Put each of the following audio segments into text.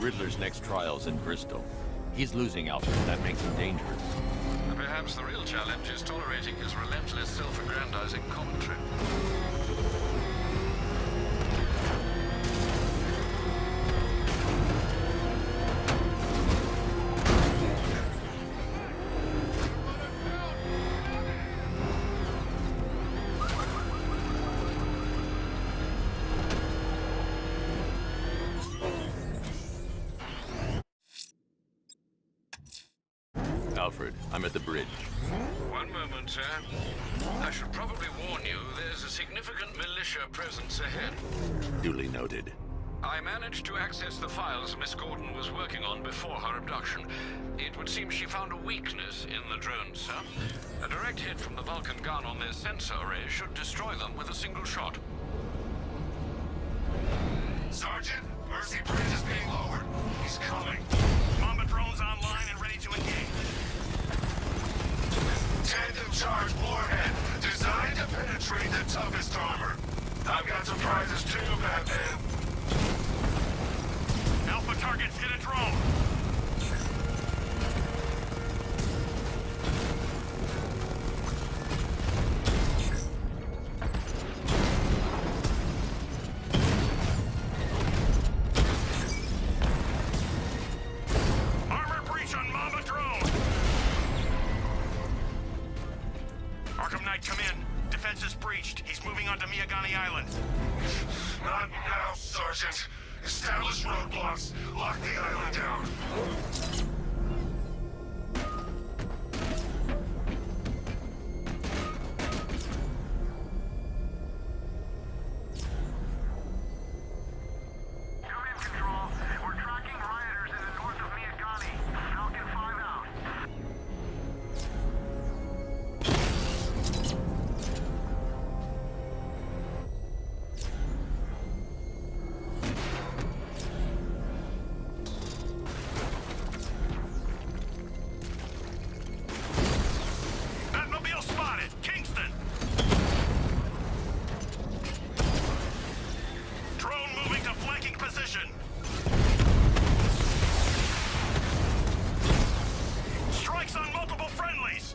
Riddler's next trial's in Bristol. He's losing Alfred, and that makes him dangerous. Perhaps the real challenge is tolerating his relentless self-aggrandizing commentary. Alfred, I'm at the bridge. One moment, sir. I should probably warn you, there's a significant militia presence ahead. Duly noted. I managed to access the files Miss Gordon was working on before her abduction. It would seem she found a weakness in the drones, sir. A direct hit from the Vulcan gun on their sensor array should destroy them with a single shot. Sergeant, Mercy Bridge is being lowered. He's coming. Mamba drones online and ready to engage. Tandem charge warhead, designed to penetrate the toughest armor. I've got some prizes too, Batman. Alpha targets hit a drone. Armor breach on Mamba drone. Arkham Knight, come in. Defense is breached. He's moving onto Miyagani Island. Not now, Sergeant. Establish roadblocks. Lock the island down. Come in, Control. We're tracking rioters in the north of Miyagani. Falcon 5 out. Batmobile spotted! Kingston! Drone moving to flanking position. Strikes on multiple friendlies.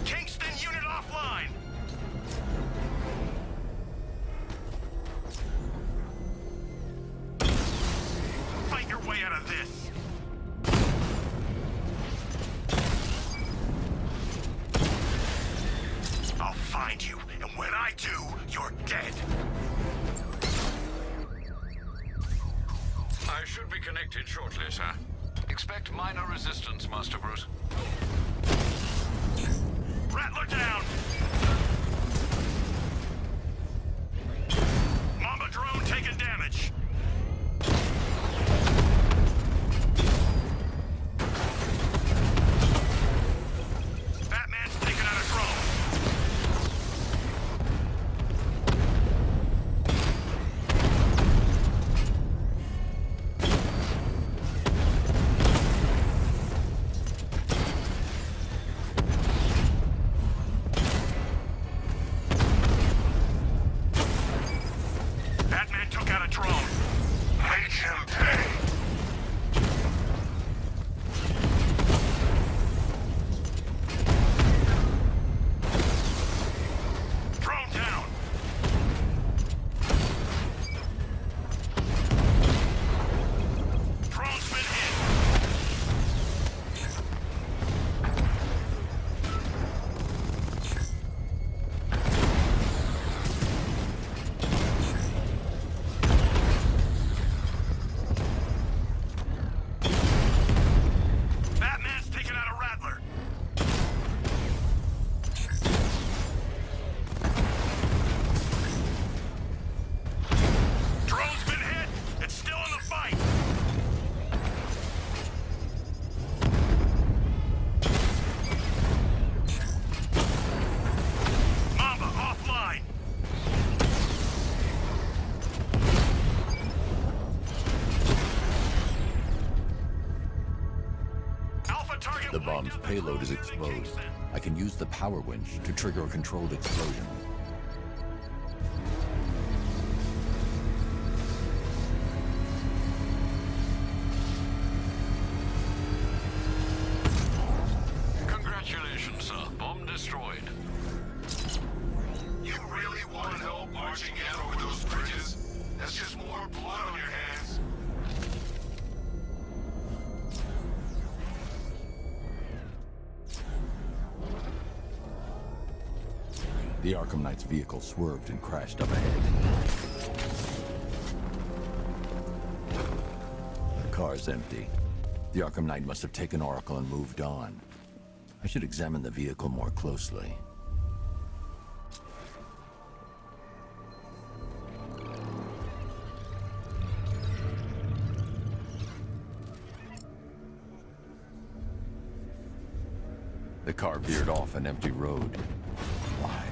Kingston unit offline. Fight your way out of this. I'll find you, and when I do, you're dead. I should be connected shortly, sir. Expect minor resistance, Master Bruce. Rattler down. Mamba drone taking damage. Batman's taking out a drone. bomb's payload is exposed. I can use the power winch to trigger a controlled explosion. Congratulations, sir. Bomb destroyed. You really want help marching in over those bridges? That's just more blood on your hands. The Arkham Knight's vehicle swerved and crashed up ahead. The car's empty. The Arkham Knight must have taken Oracle and moved on. I should examine the vehicle more closely. The car veered off an empty road. Why?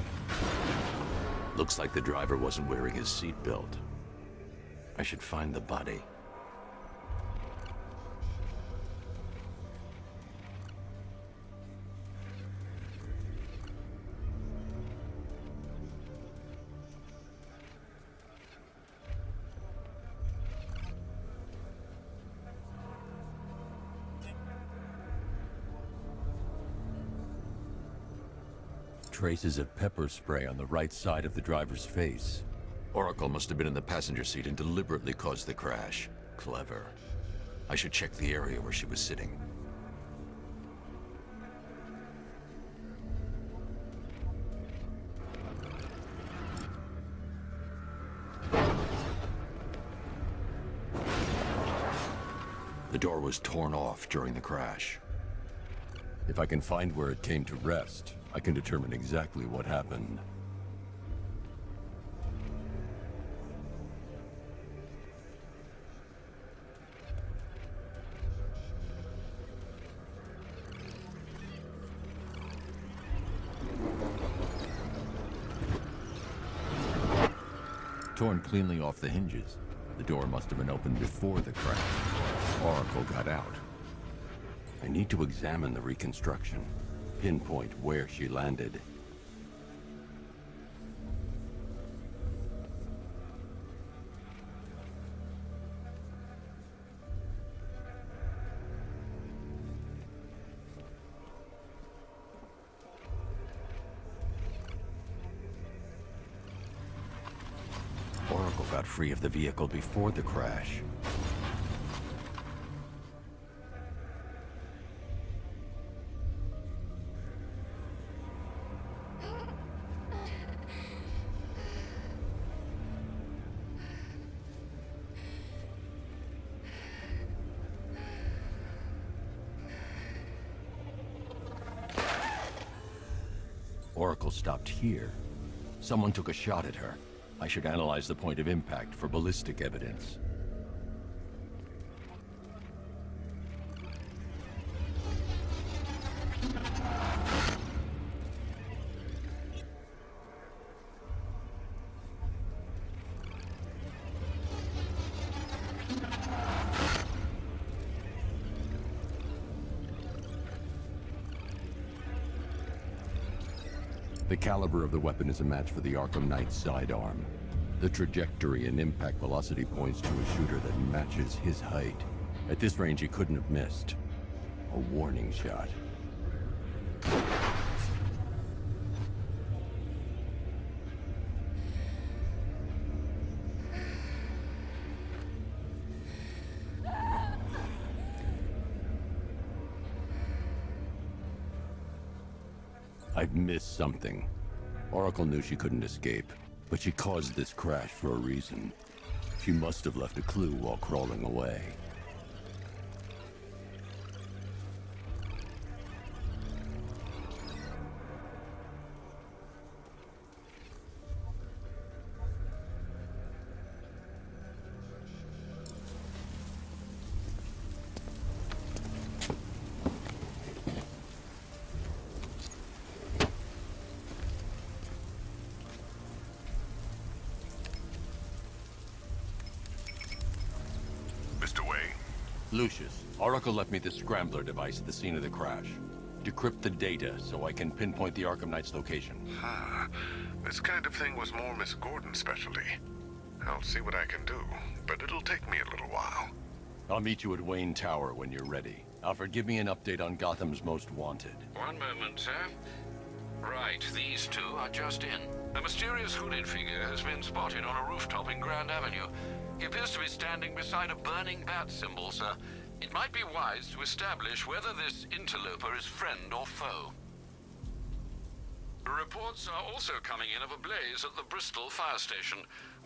Looks like the driver wasn't wearing his seatbelt. I should find the body. Traces of pepper spray on the right side of the driver's face. Oracle must have been in the passenger seat and deliberately caused the crash. Clever. I should check the area where she was sitting. The door was torn off during the crash. If I can find where it came to rest, I can determine exactly what happened. Torn cleanly off the hinges. The door must have been opened before the crash. Oracle got out. I need to examine the reconstruction, pinpoint where she landed. Oracle got free of the vehicle before the crash. Oracle stopped here. Someone took a shot at her. I should analyze the point of impact for ballistic evidence. The caliber of the weapon is a match for the Arkham Knight's sidearm. The trajectory and impact velocity points to a shooter that matches his height. At this range, he couldn't have missed. A warning shot. I've missed something. Oracle knew she couldn't escape, but she caused this crash for a reason. She must have left a clue while crawling away. Mr. Wayne. Lucius, Oracle left me the scrambler device at the scene of the crash. Decrypt the data so I can pinpoint the Arkham Knight's location. This kind of thing was more Miss Gordon's specialty. I'll see what I can do, but it'll take me a little while. I'll meet you at Wayne Tower when you're ready. Alfred, give me an update on Gotham's Most Wanted. One moment, sir. Right, these two are just in. A mysterious hooded figure has been spotted on a rooftop in Grand Avenue. He appears to be standing beside a burning bat symbol, sir. It might be wise to establish whether this interloper is friend or foe. Reports are also coming in of a blaze at the Bristol fire station.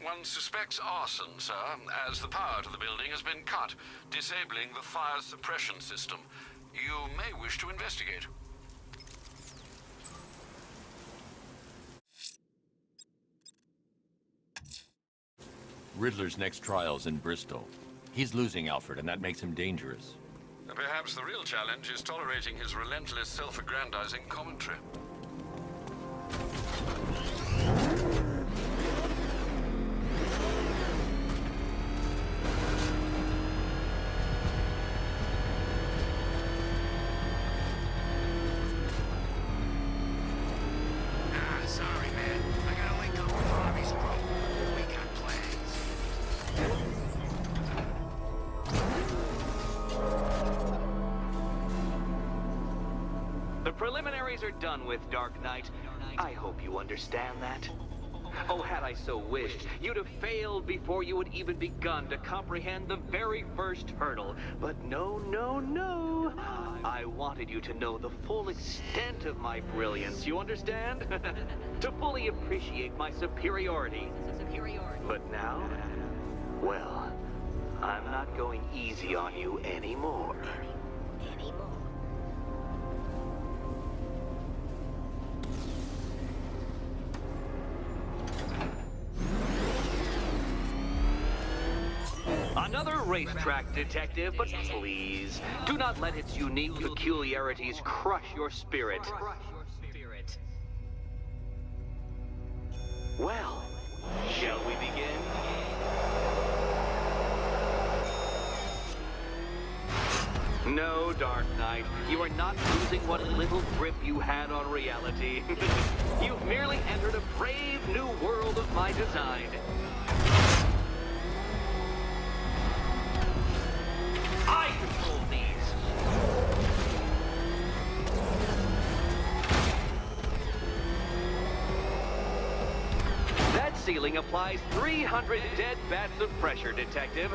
One suspects arson, sir, as the power to the building has been cut, disabling the fire suppression system. You may wish to investigate. Riddler's next trial's in Bristol. He's losing Alfred, and that makes him dangerous. Perhaps the real challenge is tolerating his relentless self-aggrandizing commentary. Sorry, man. I gotta link up with Harvey's bro. We got plans. The preliminaries are done with, Dark Knight. I hope you understand that. Oh, had I so wished, you'd have failed before you had even begun to comprehend the very first hurdle. But no, no, no. I wanted you to know the full extent of my brilliance, you understand? To fully appreciate my superiority. But now, well, I'm not going easy on you anymore. Another racetrack detective, but please, do not let its unique peculiarities crush your spirit. Well, shall we begin? No, Dark Knight, you are not losing what little grip you had on reality. You've merely entered a brave new world of my design. I control these. That ceiling applies 300 dead bats of pressure, Detective.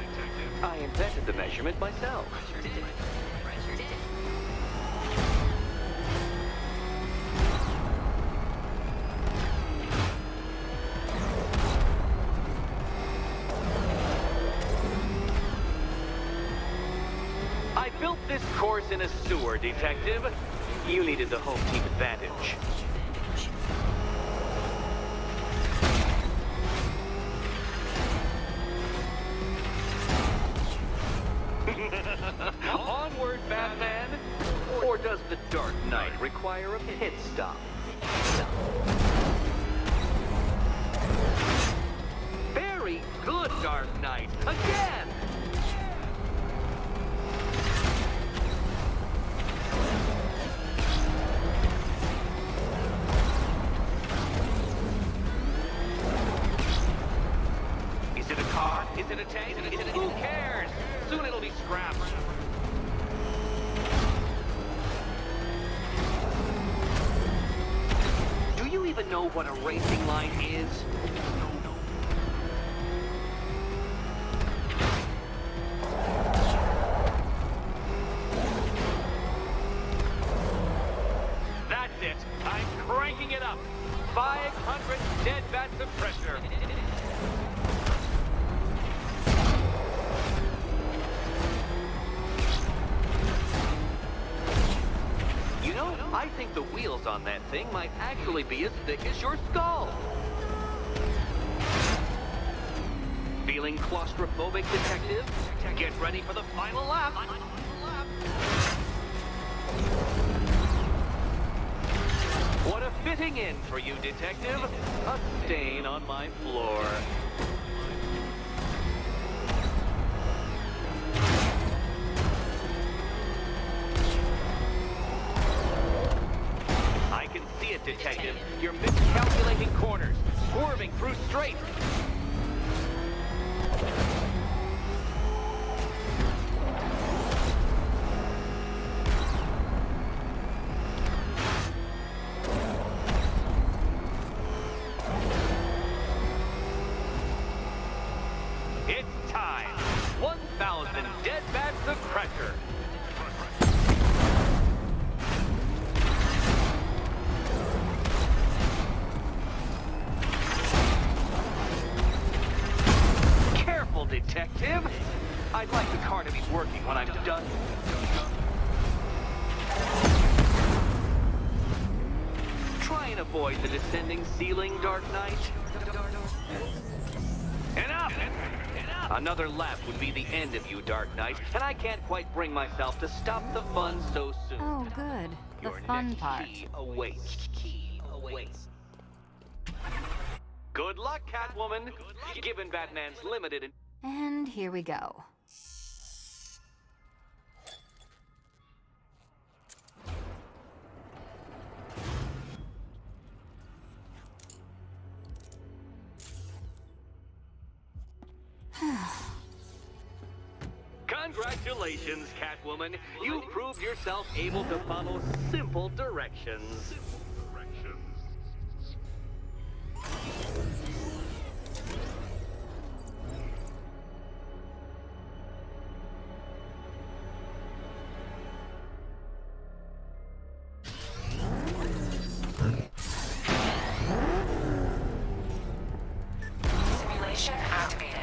I invented the measurement myself. I built this course in a sewer, Detective. You needed the home team advantage. Onward, Batman! Or does the Dark Knight require a pit stop? Very good, Dark Knight! Again! Is it a car? Is it a tank? Who cares? Soon it'll be scrapped. Do you even know what a racing line is? That's it. I'm cranking it up. 500 dead bats of pressure. You know, I think the wheels on that thing might actually be as thick as your skull. Feeling claustrophobic, Detective? Get ready for the final lap. What a fitting end for you, Detective. A stain on my floor. it, Detective. You're miscalculating corners, swerving through straight. It's time. 1,000 dead bats of pressure. Careful, Detective. I'd like the car to be working when I'm done. Try and avoid the descending ceiling, Dark Knight. Enough! Another lap would be the end of you, Dark Knight, and I can't quite bring myself to stop the fun so soon. Oh, good. The Your fun next part. key awaits. Good luck, Catwoman. Given Batman's limited... And here we go. Congratulations, Catwoman. You proved yourself able to follow simple directions. Simulation activated.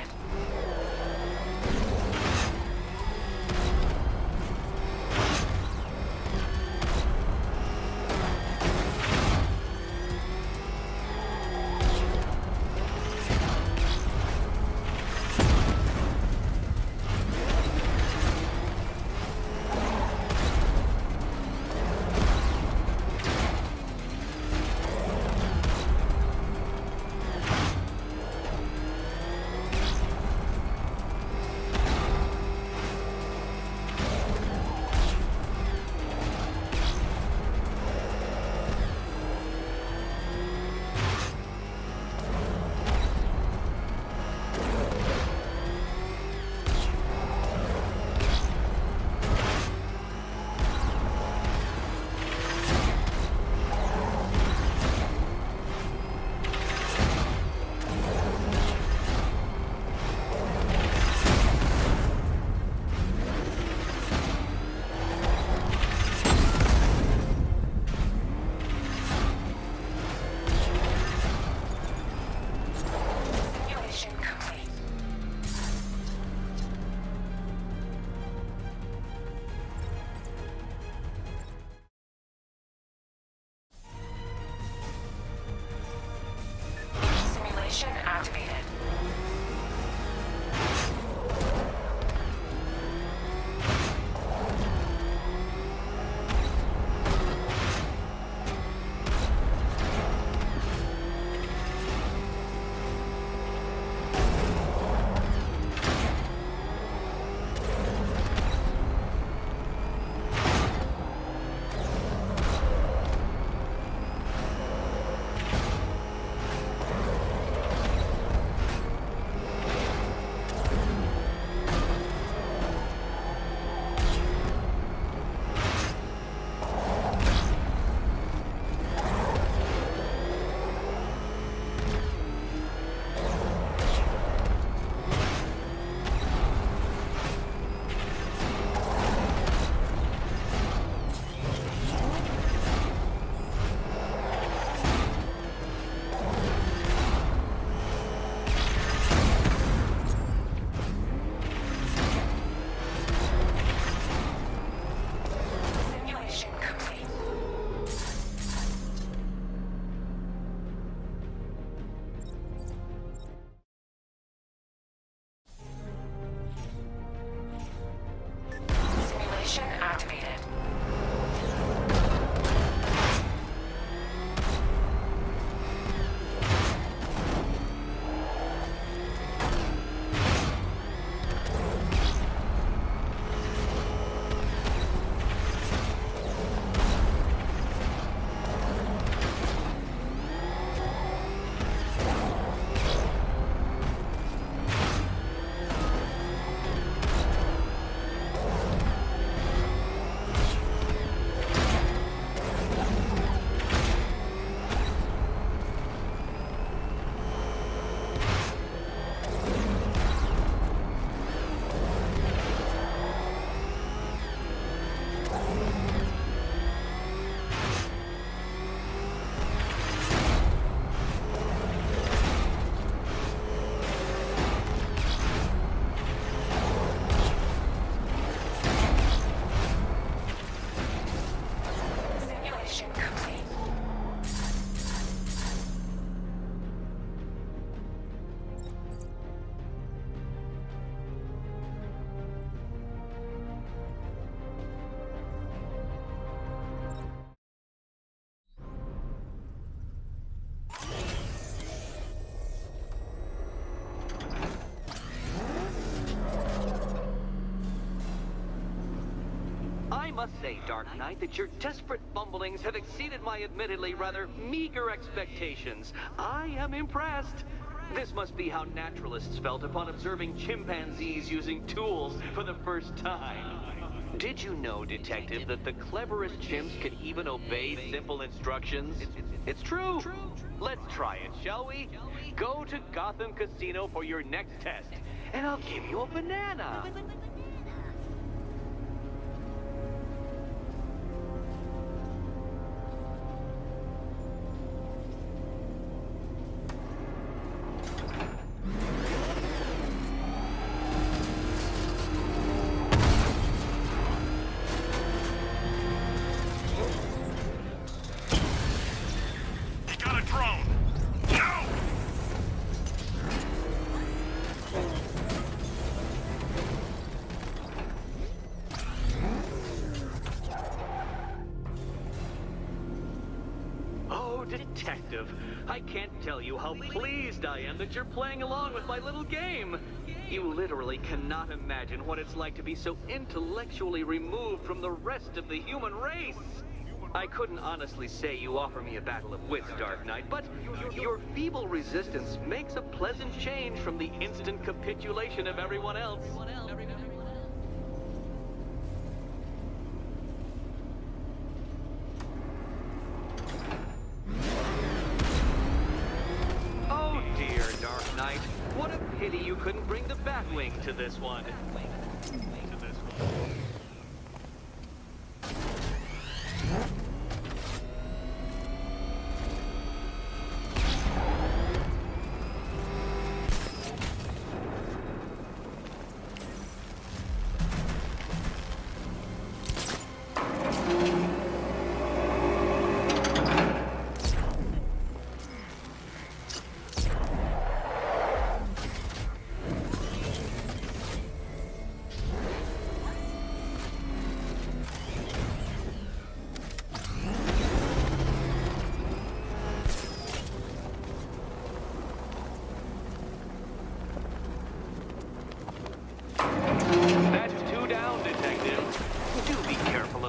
I must say, Dark Knight, that your desperate fumblings have exceeded my admittedly rather meager expectations. I am impressed. This must be how naturalists felt upon observing chimpanzees using tools for the first time. Did you know, Detective, that the cleverest chimps can even obey simple instructions? It's true. Let's try it, shall we? Go to Gotham Casino for your next test, and I'll give you a banana. Detective, I can't tell you how pleased I am that you're playing along with my little game. You literally cannot imagine what it's like to be so intellectually removed from the rest of the human race. I couldn't honestly say you offer me a battle of wits, Dark Knight, but your feeble resistance makes a pleasant change from the instant capitulation of everyone else. What a pity you couldn't bring the Batwing to this one.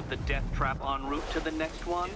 The death trap en route to the next one?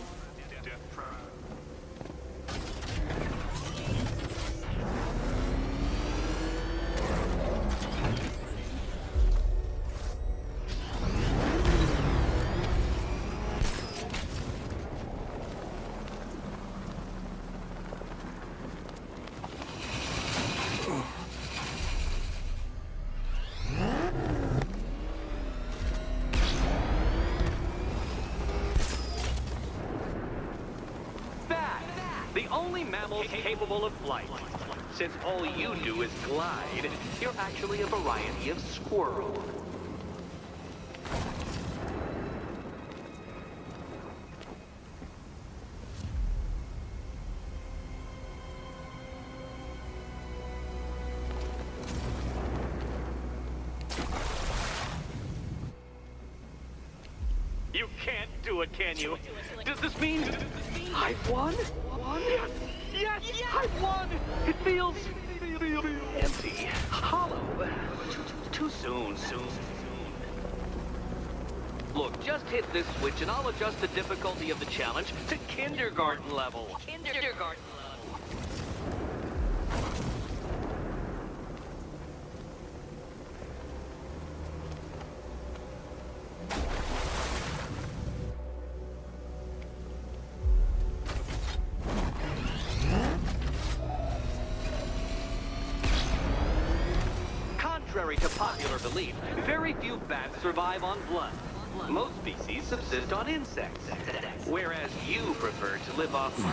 The only mammals capable of flight. Since all you do is glide, you're actually a variety of squirrel. You can't do it, can you? Does this mean I've won? Yes! Yes! I've won! It feels empty, hollow. Too soon. Look, just hit this switch and I'll adjust the difficulty of the challenge to kindergarten level. Kindergarten level. Contrary to popular belief, very few bats survive on blood. Most species subsist on insects, whereas you prefer to live off prey.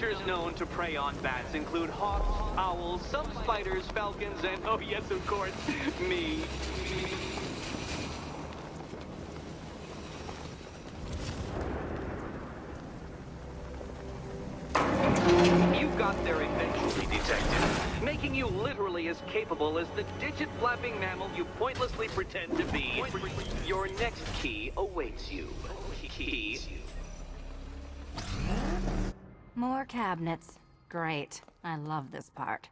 creatures known to prey on bats include hawks, owls, some spiders, falcons, and, oh yes, of course, me. You got there eventually, Detective, making you literally as capable as the digit-flapping mammal you pointlessly pretend to be. Your next key awaits you. Key. More cabinets. Great. I love this part.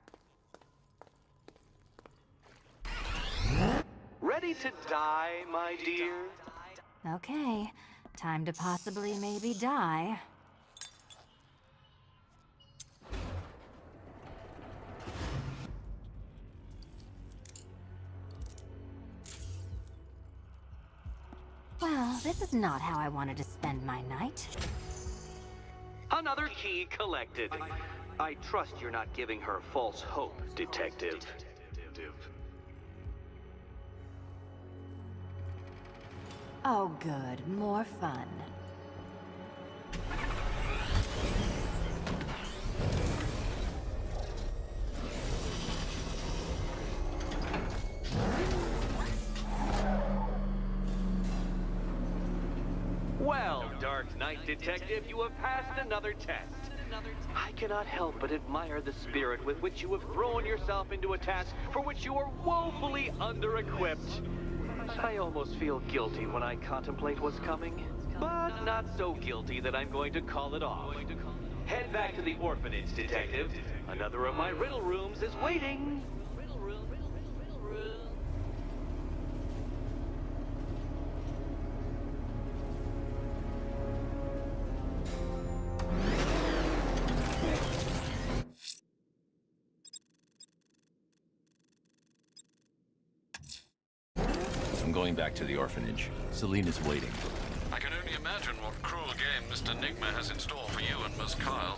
Ready to die, my dear? Okay. Time to possibly maybe die. Well, this is not how I wanted to spend my night. Another key collected. I trust you're not giving her false hope, Detective. Oh, good. More fun. Well, Dark Knight Detective, you have passed another test. I cannot help but admire the spirit with which you have thrown yourself into a task for which you are woefully under-equipped. I almost feel guilty when I contemplate what's coming, but not so guilty that I'm going to call it off. Head back to the orphanage, Detective. Another of my riddle rooms is waiting. I'm going back to the orphanage. Selena's waiting. I can only imagine what cruel game Mr. Nigma has in store for you and Miss Kyle.